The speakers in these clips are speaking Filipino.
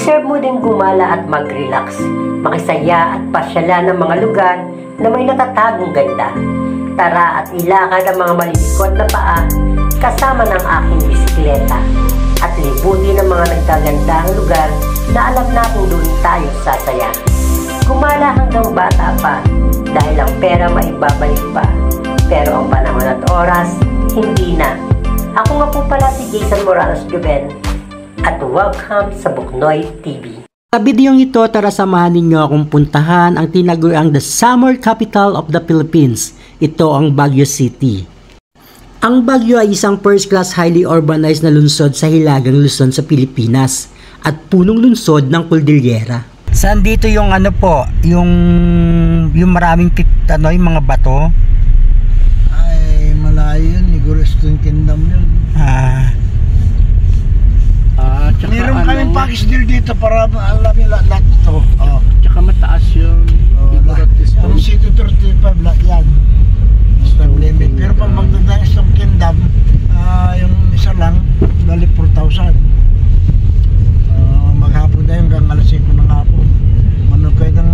Deserve mo din gumala at mag-relax, makisaya at pasyalan ng mga lugar na may natatagong ganda. Tara at ilakad ang mga malilikot na paa kasama ng aking bisikleta at libutin ang mga nagkagandang lugar na alam natin doon tayo sasaya. Gumala hanggang bata pa dahil ang pera maibabalik pa, pero ang panahon at oras, hindi na. Ako nga po pala si Jason Morales Juven at welcome sa Buknoy TV. Sa bidyong ito, tara samahan ninyo akong puntahan ang tinaguriang the summer capital of the Philippines. Ito ang Baguio City. Ang Baguio ay isang first-class highly urbanized na lungsod sa Hilagang Luzon sa Pilipinas at punong lungsod ng Cordillera. Saan dito yung ano po, yung maraming yung mga bato? Ay, malayo yun. Siguro Stone Kingdom yun. Meron kaming package deal dito para alam yung lahat ito. Tsaka mataas yun. Yung City 35 lahat yan. Limit. Pero pag magdadaan Stone Kingdom, yung isa lang, bali 4,000. Maghapon na yung hanggang alas 5 ng hapon. Ano kaya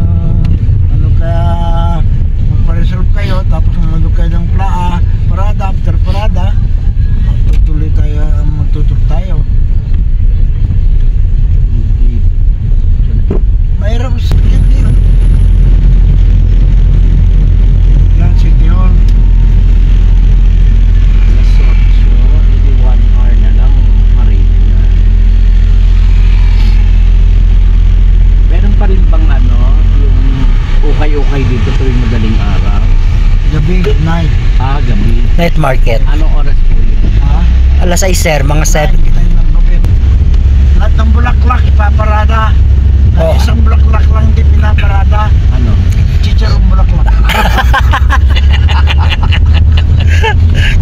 magpa-reserve kayo, tapos manok kayo ng parada, after parada, magtutur tayo. Mayroon city yun. Yan city hall. Hindi 1 hour na lang marina na. Meron pa rin bang yung ukay-ukay dito tuwing madaling araw? Gabi, night. Gabi. Night market. Anong oras po yun? Alas 6 sir, mga 7. Lahat ng bulaklak ipaparada. Isang bulaklak lang hindi pinaparada. Ano? Chicharong bulaklak.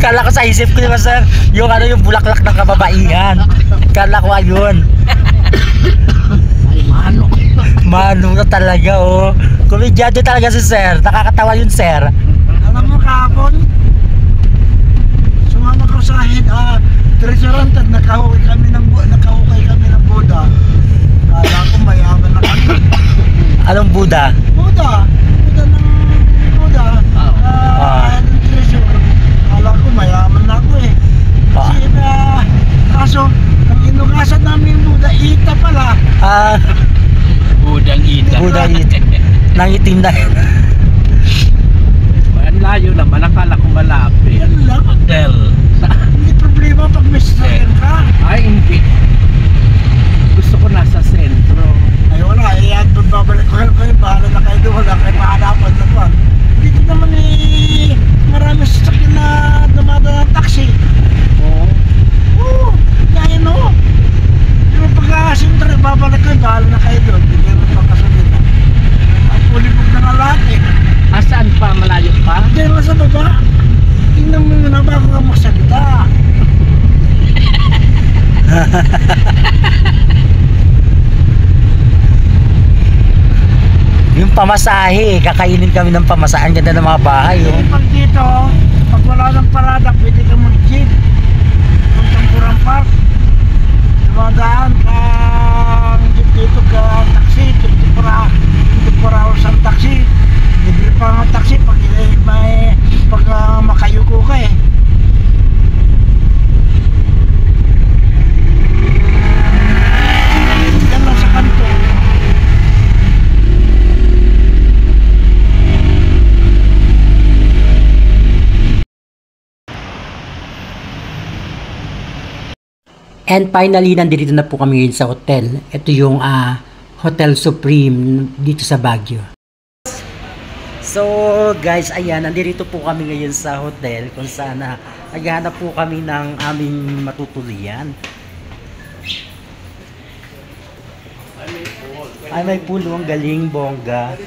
Kala ko sa isip ko diba sir, yung bulaklak ng kababaihan. Kala ko ayun. Ay, Mano na talaga Komedyante talaga si sir, nakakatawa yun sir. Alam mo kahapon, sumama ko sa restaurant at nakahukay kami ng Buddha. Kala ko mayaman na kami. Anong Buddha? Buddha ng Buddha. Ng treasure. Kala ko mayaman na ako Kasi kaso, ang inugasan namin yung Buddha, ita pala. Budang ita. Budang ita. Nangitim na. Ang layo naman, akala ko malapit. Yan lang. Hotel. Hindi problema pag may sasakyan ka. Ay, hindi. Gusto ko nasa sentro. Ay wala, babalik ko kayo, bahala na kayo doon, wala kayo mahanapan naman. Dito naman marami sasakyan na dumadaan ng taxi. Oo, yan Pero pag sentro, babalik kayo, bahala na kayo doon. Hindi kayo magpakasalit na. Ang pulibog na nga lahat Saan pa? Malayo pa? Hindi naman sa baba. Tingnan mo muna bago ka magsalita. Yung pamasahe, kakainin kami ng pamasahe. Ang ganda ng mga bahay Pag dito, pag wala ng parada, pwede ka mag-jeep. Puntang Burang Park. Dumadaan kang jeep dito ka taxi, 24 hours ang taxi. Libre pa ang taxi pag makayuko ka Yan lang sa kanto. And finally, nandito na po kami ngayon sa hotel. Ito yung Hotel Supreme dito sa Baguio. So guys, ayan, nandito po kami ngayon sa hotel kung saan naghahanap po kami ng aming matutuluyan. Ay, may pool, ang galing, bongga.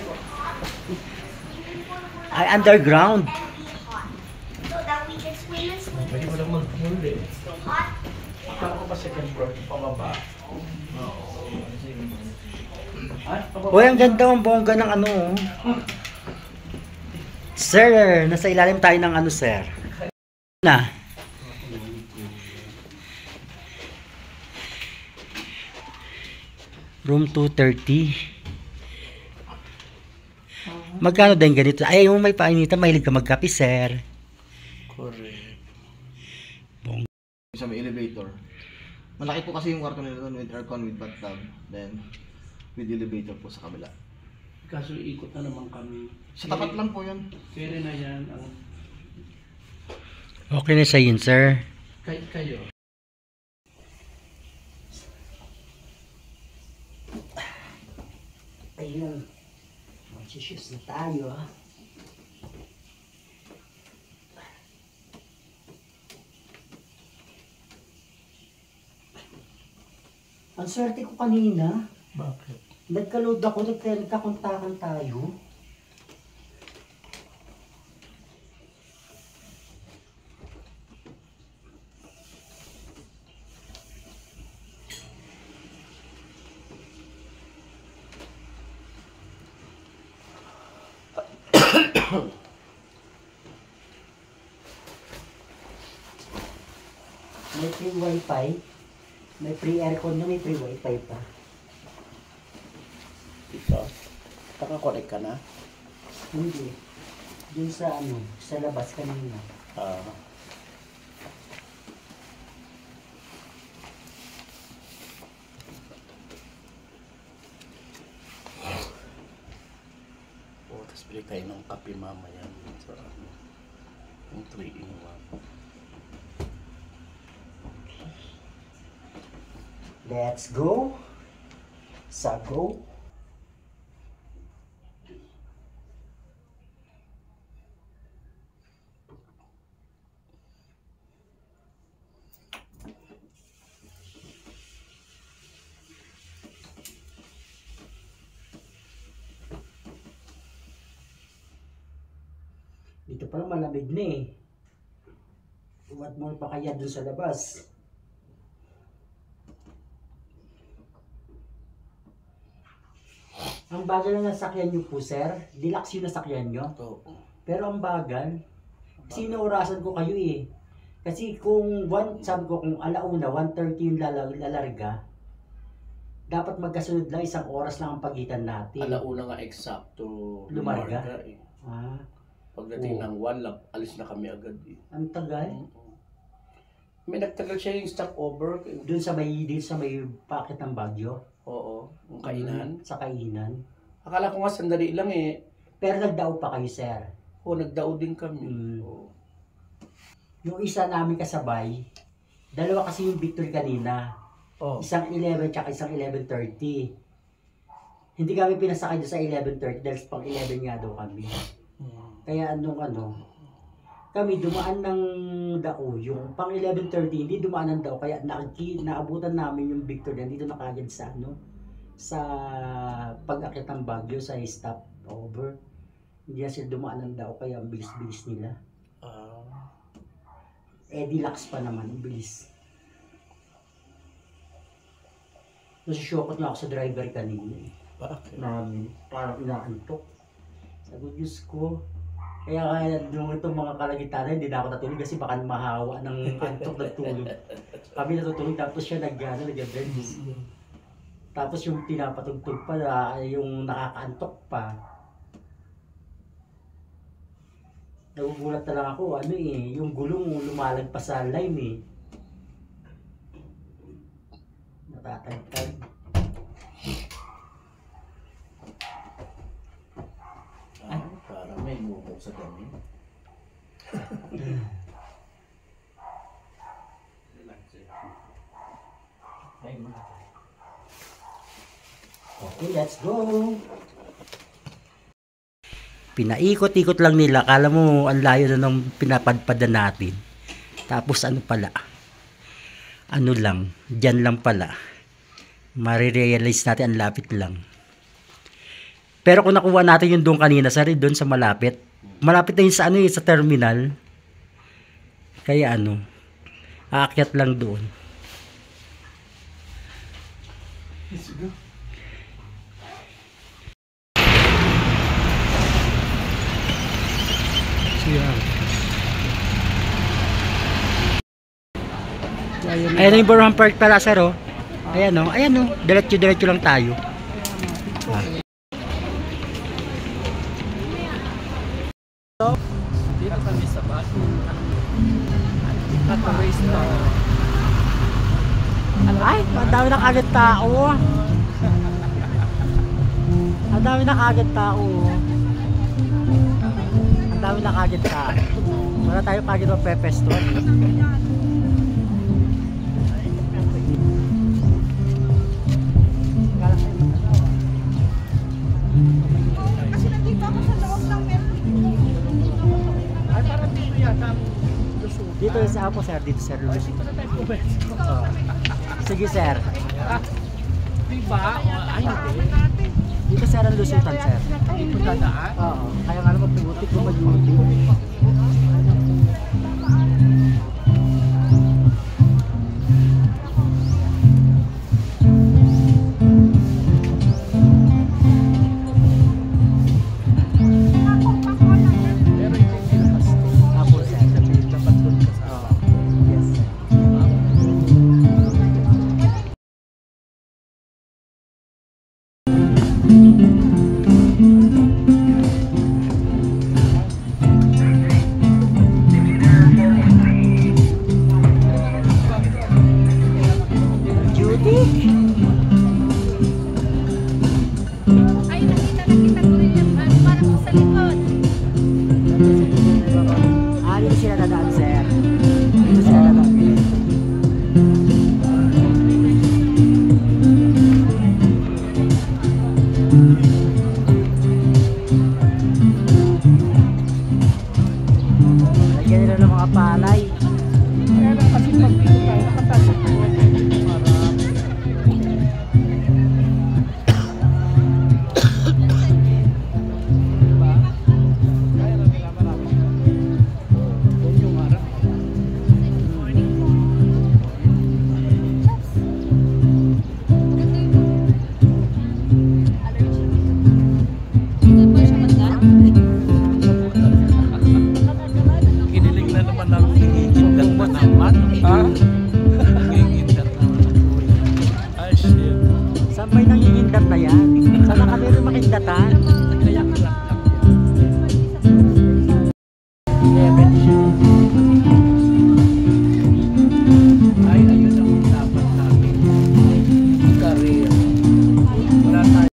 Ay, underground. So that we can swim in. Pwede mo lang mag-pool Akala ko pa second floor pababa. Uy, ang ganda ang bongga ng Sir, nasa ilalim tayo ng sir. Na. Room 230. Magkano din ganito? Ay, yung may painita, mahilig ka magkape, sir. Correct. Sa may elevator. Malaki po kasi yung kwarto nila doon with aircon, with bathtub. Then, with elevator po sa kabila. Kaso ikot na naman kami. Sa tapat lang po yun. Kaya na yan ang Okay na sa yun, sir. kayo. Ayun. Mag-shoes na tayo, ha. Ang swerte ko kanina. Bakit? Nagka-load ako, nagkakontakan tayo. May free wifi. May free aircon na, may free wifi pa. Ito. Nakakorek ka na? Hindi. Dun sa sa labas kanina. Tapos bili tayo ng kape mamaya. Sa yung 3-in-1. Let's go. Sa go. Dito pa lang malamig na eh. What more pa kaya dun sa labas? Ang bagal na nasakyan nyo po, sir. Deluxe yung nasakyan nyo. Oo. Pero ang bagal, kasi inaurasan ko kayo eh. Kasi kung sabi ko kung alauna, 1:30 yung lalarga, dapat magkasunod lang, 1 oras lang ang pagitan natin. Alauna nga eksakto Lumarga? eh. Ah, Pagdating ng 1 lang, alis na kami agad eh. ang tagal. May nagtagal siya yung stopover. Doon sa may packet ng Baguio. Oo, yung kainan. Sa kainan. Akala ko nga sandali lang eh. Pero nagdao pa kayo, sir. Oo, nagdao din kami. Oo. Yung isa namin kasabay, dalawa kasi yung Victor kanina. Oh. Isang 11 tsaka isang 11:30. Hindi kami pinasakay doon sa 11:30 dahil pang 11 nga daw kami. Kaya kami dumaan ng dao, yung pang 11:30 hindi dumaan ng dao, kaya naabutan namin yung Victor na dito na kagad sa pag-akit ng Baguio sa stop over. Hindi na sila dumaan ng dao, kaya ang bilis-bilis nila. Deluxe pa naman, ang bilis. Nasusyokot nga ako sa driver kanina eh. Bakit? Parang inaantok. Sabi, Diyos ko. Kaya nung itong mga kalagitanan, hindi na ako natulog kasi baka mahawa ng antok na tulog. Kami natutulog tapos siya nag-bends. Tapos yung pinapatugtog pa, yung nakakaantok pa. Nagugulat na lang ako, yung gulong lumalagpas sa line eh. Natatagtag. Parang may ngumok sa dami. Okay, let's go! Pinaikot-ikot lang nila. Kala mo ang layo na nung pinapadpadan natin. Tapos pala. Dyan lang pala. Marirealize natin ang lapit lang. Pero kung nakuha natin yung doon kanina, sorry, doon sa malapit. Malapit na yun sa sa terminal. Kaya aakyat lang doon. Sige. Ayan yung Burhan Park pala, sir, oh. Ayan o, diretso-diretso lang tayo. Dito kami sa bago. At race na. Ay, ang dami na kagad tao. Ang dami na kagad tao. Ang dami na kagad tao. Wala tayo kagad mapepesto. Kasi nakita ko sa loob ng Ay, parang dito yata ang Luzon. Dito sa ako sir, dito sir. Dito na tayo pumesto. Sige sir. Diba? Ay, hindi. Dito sir ang lusutan sir. Dito dadaan. Oo. Kaya nga naman pibutik ko mag-iuti. Pero ito yung pinapasto. Apo sir. Dapat doon ka sa Yes sir. Judy? Ay, nakita ko rin yan. Parang sa likod. Dito sila dadaan sir. Dito sila dadaan. Lagyan nila ng mga palay. Kaya lang kasi pag dito tayo, nakatasok ko. Para diba? Kaya lang nila marami. Doon yung harap. Kinilig na naman ang hingigit na naman. Ha? Hingigit na naman. Ay, shit. Saan ba'y nangingindat na yan? Sana kami rin makindatan. Kaya ka lang yan. Ay, ayun ang dapat namin. Career. Wala tayo.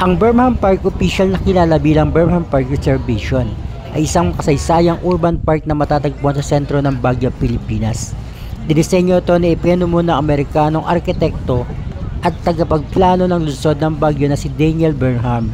Ang Burnham Park official na kilala bilang Burnham Park Reservation ay isang kasaysayang urban park na matatagpuan sa sentro ng Baguio, Pilipinas. Dinisenyo ito ni ipinuno ng Amerikanong arkitekto at tagapagplano ng lungsod ng Baguio na si Daniel Burnham.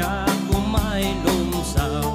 kapya kumay lumsaw.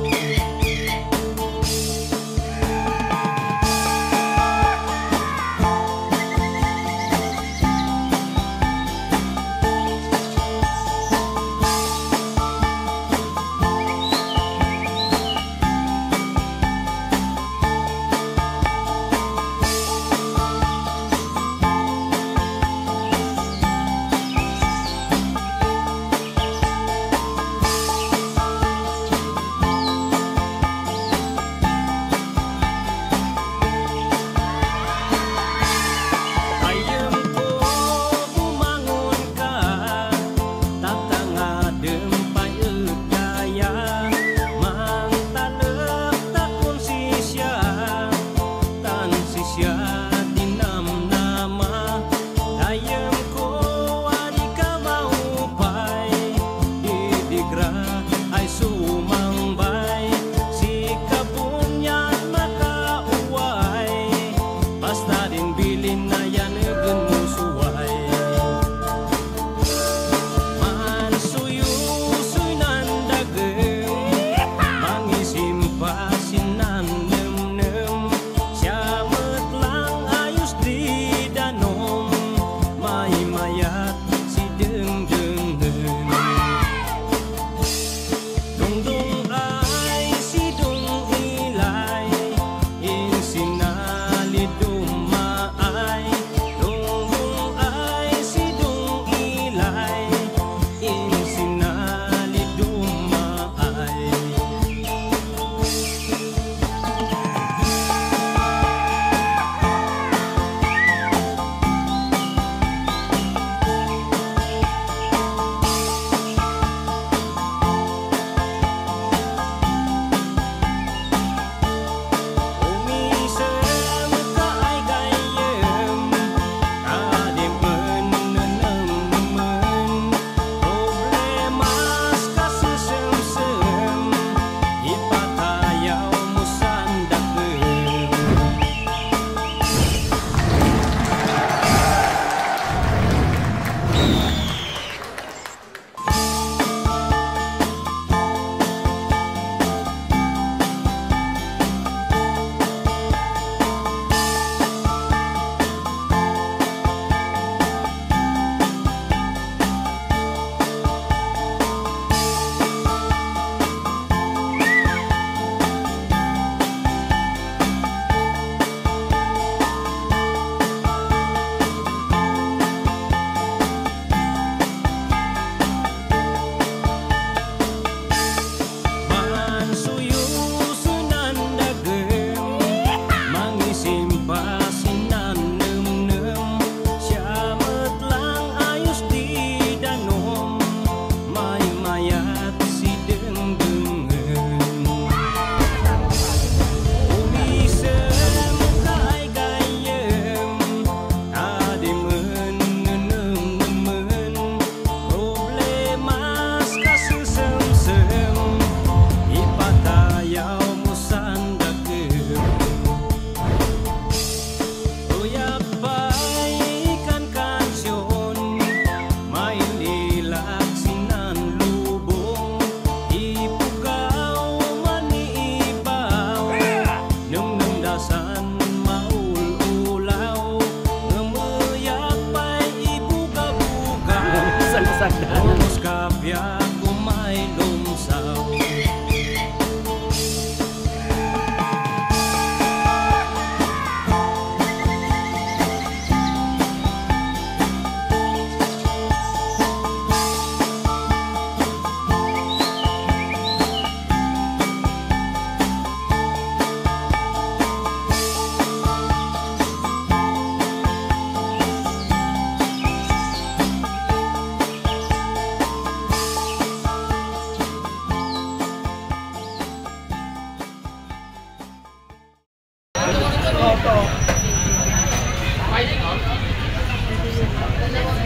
Kapya kumay lumsaw.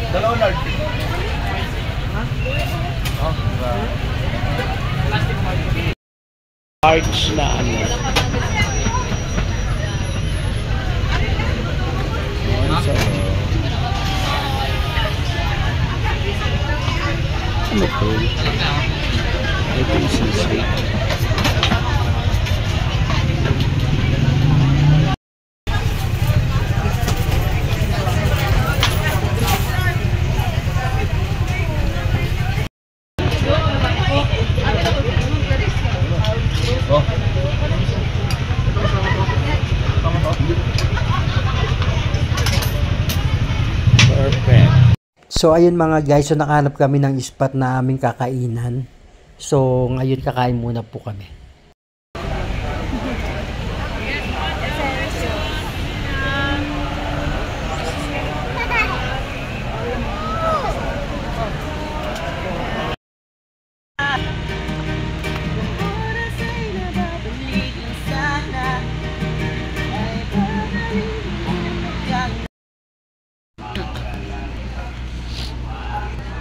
Dalawang large. Large na ano. So, ano to? Ito yung sisig. Perfect. So ayun mga guys, so nakahanap kami ng spot na aming kakainan. So ngayon kakain muna po kami.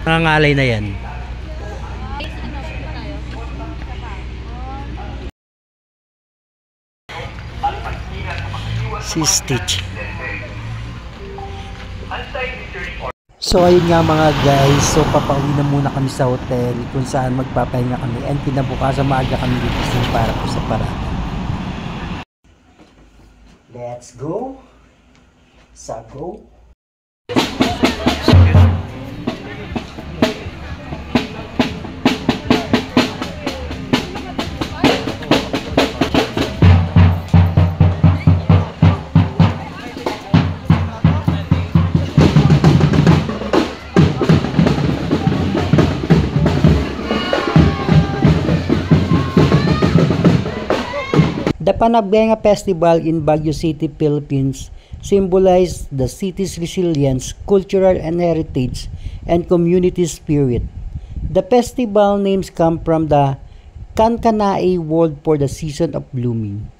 Nangangalay na yan. Si Stitch. So ayun nga mga guys, so papauwi na muna kami sa hotel kung saan magpapahinga kami and kinabukasan maaga kami gigising para po sa parada. Let's go! Sa go! The Panagbenga Festival in Baguio City, Philippines symbolizes the city's resilience, cultural and heritage, and community spirit. The festival names come from the Kankanaey word for the season of blooming.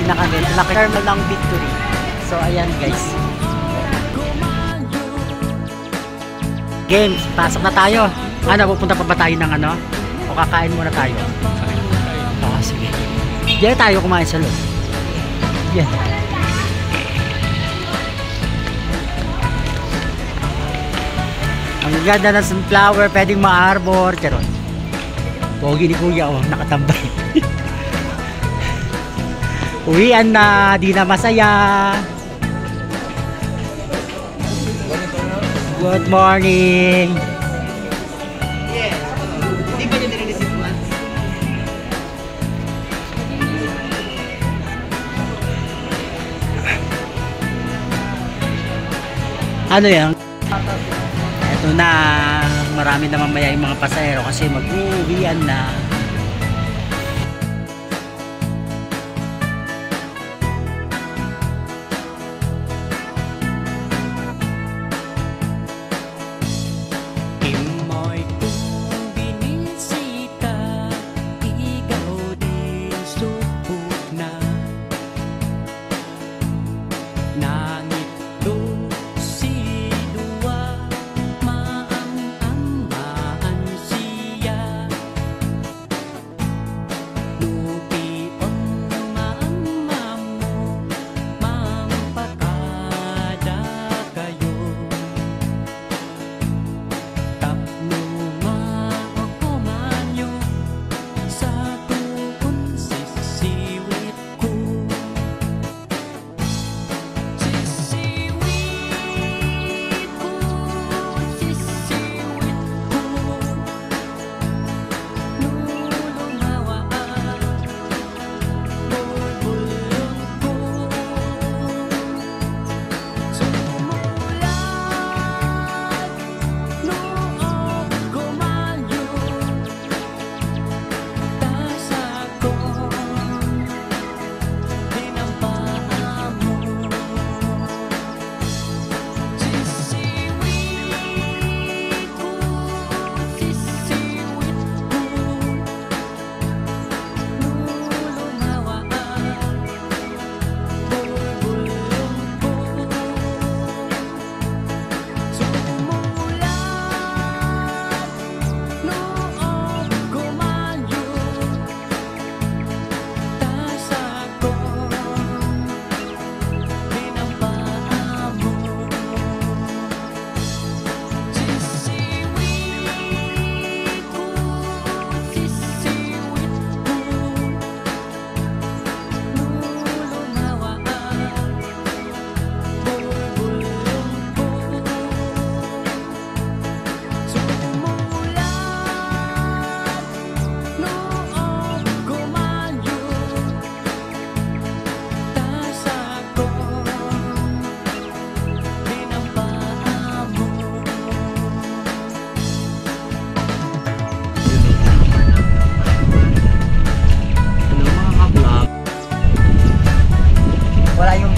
Na kami, naka-terminal ng Victory. So ayan guys. Games, pasok na tayo. Ano, pupunta pa ba tayo ng ano? O kakain muna tayo? Oo, sige. Diyan tayo kumain sa loob. Yan. Ang ganda ng sunflower, pwedeng ma-arbor. Charon. Pogi ni Kuya, oh, nakatambay. Uwian na, di na masaya. Good morning. Hindi ba niya nire-receive once? Ano yan? Ito na, marami na mamaya yung mga pasahero kasi mag-uwian na.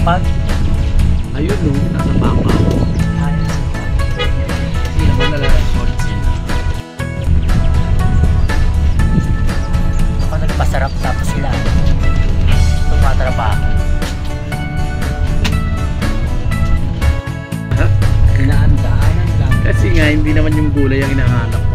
Pag Ayun no, nasa baka. Hindi naman nalalasot sila. ako nagpasarap tapos sila tumatrabaho. Inaandaanan lang. Kasi nga, hindi naman yung gulay ang hinahanap